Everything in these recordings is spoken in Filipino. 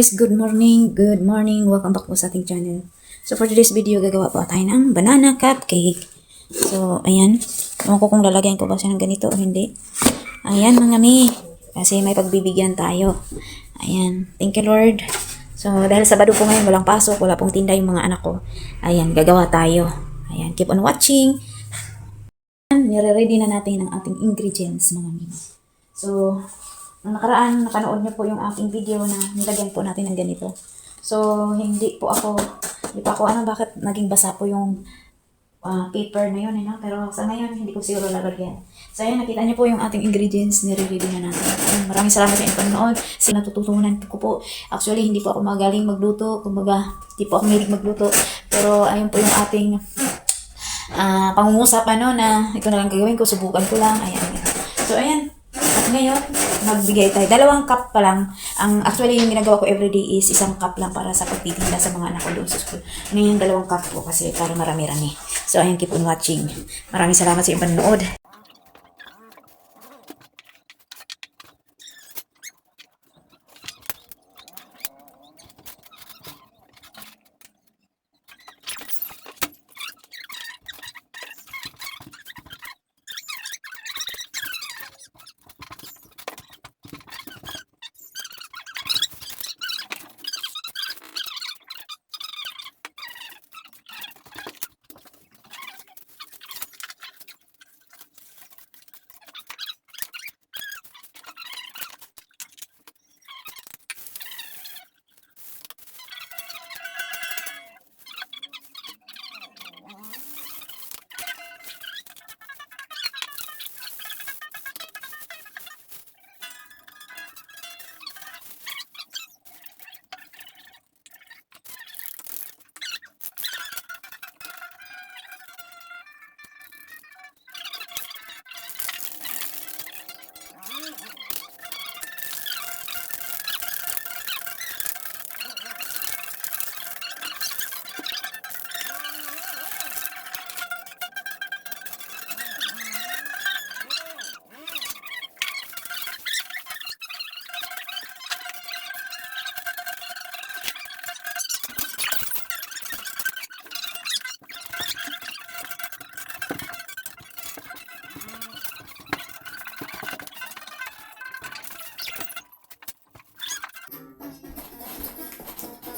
Guys, good morning, welcome back po sa ating channel. So for today's video, gagawa po tayo ng banana cupcake. So ayan, ewan ko kung lalagyan ko ba siya ng ganito o hindi. Ayan mga mi, kasi may pagbibigyan tayo. Ayan, thank you Lord. So dahil Sabado po ngayon, walang pasok, wala pong tinda yung mga anak ko. Ayan, gagawa tayo. Ayan, keep on watching. Nire-ready na natin ang ating ingredients mga mi. So nung nakaraan, napanood niyo po yung aking video na nilagyan po natin ng ganito. So, hindi pa ako, bakit naging basa po yung paper na yun, pero sa ngayon, hindi ko siguro lalagyan. So, ayan, nakita niyo po yung ating ingredients, nire-ready na natin. Ayan, maraming salamat sa inyong panonood. Natututunan ko po. Actually, hindi po ako magaling magluto, kumbaga, hindi po ako mahilig magluto. Pero, ayun po yung ating pangungusap, na ito na lang gagawin ko, subukan ko lang. Ayan. So, ayan. At ngayon, magbigay tayo. 2 cup pa lang. Actually, yung ginagawa ko everyday is 1 cup lang para sa pagtitinda sa mga anak ko doon sa school. Ngayon, 2 cup po kasi para marami-rami. So, ayan, keep on watching. Maraming salamat sa iyong panonood.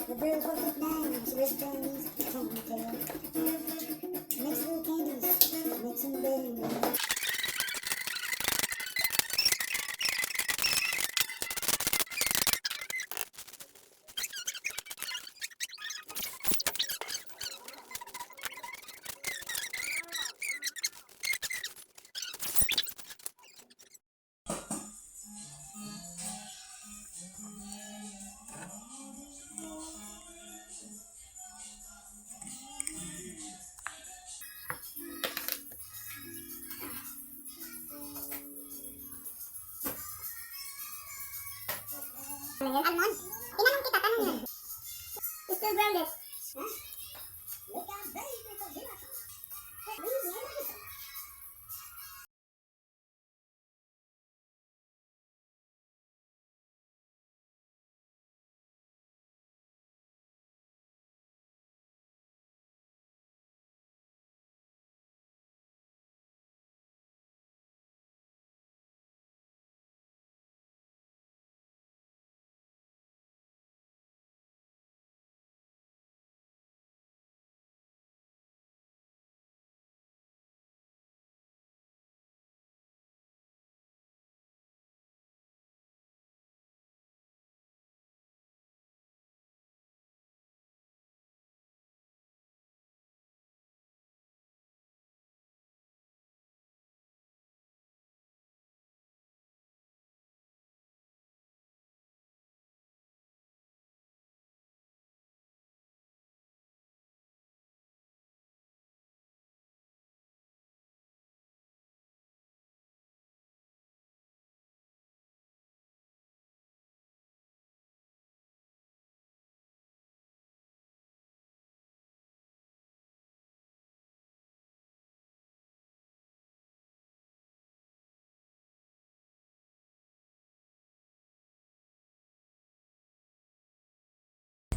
The birds will get down, she whispering these ponytail. Mix little candies, mix them big. Almond? Tinanong kita, tanong yan. Still grounded. Huh? Look out, baby.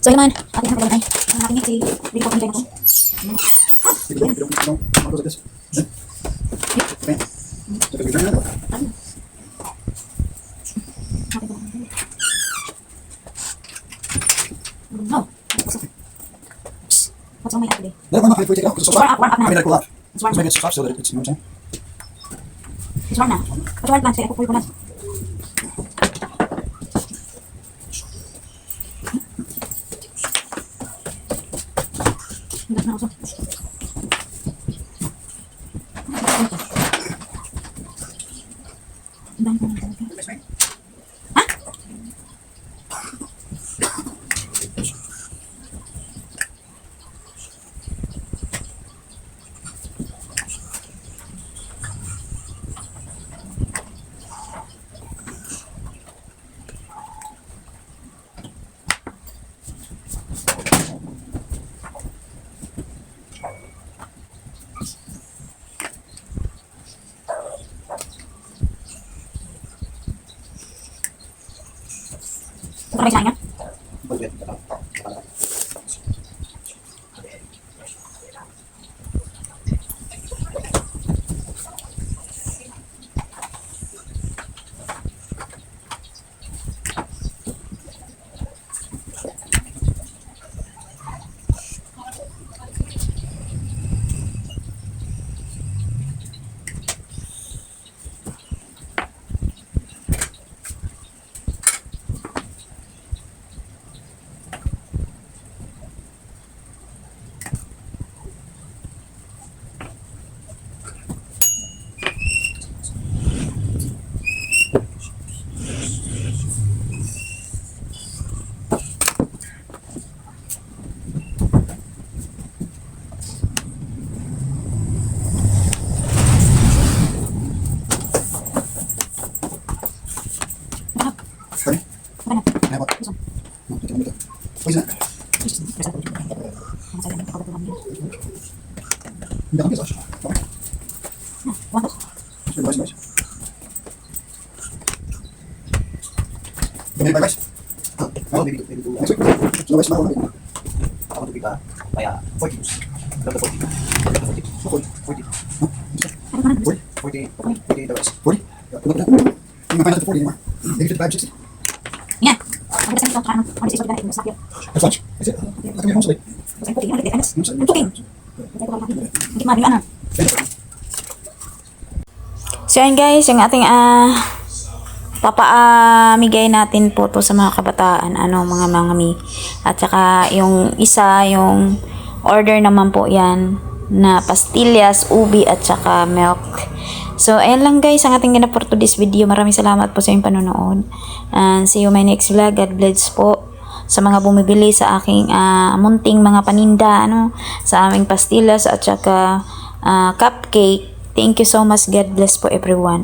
So yun man, ating ang paglalagay. Ang aking mix, hindi ko pinigay na to. No. What's on my app today? Warm up before you take it out, because it's Warm up, warm up now. I mean, I cool out. It's warm Just make it soft so that it's, you know what I'm saying? It's warm na. It's warm lang, kaya kukuha ko lang. Hindi na ako. Ang dami ko na talaga. Ha? Ito na ba yung niya? Ready? Ano? Now what? This one. No, take it, make it. Poison it. Hindi ako piso. Okay. Sige, guys. Ganyan ba, guys? Maybe to Next week. So, guys, makakuha natin. ako to bigla kaya 40 views. Love the 40. Love the 40. So, 40. 40. Huh? 40? 40. 40 the rest. 40? Tingnan ko na. Hindi nga natin 40 anymore. Maybe 55, 60. Yan. Ako kasi ito, ano, ano si Isorda dahil masakit. That's lunch. That's it. Natin yung homestay. Kasi ang puting, ano, depends. Ang puting. Hindi ko ano. So yun guys, yung ating papaamigay natin po to sa mga kabataan, mga mangami. At saka yung isa, yung order naman po yan na pastillas, ubi at saka milk. So ayan lang guys ang ating ganap for today's video. Maraming salamat po sa inyong panonood. And see you my next vlog. God bless po sa mga bumibili sa aking munting mga paninda, sa aming pastillas at saka cupcake. Thank you so much. God bless po everyone.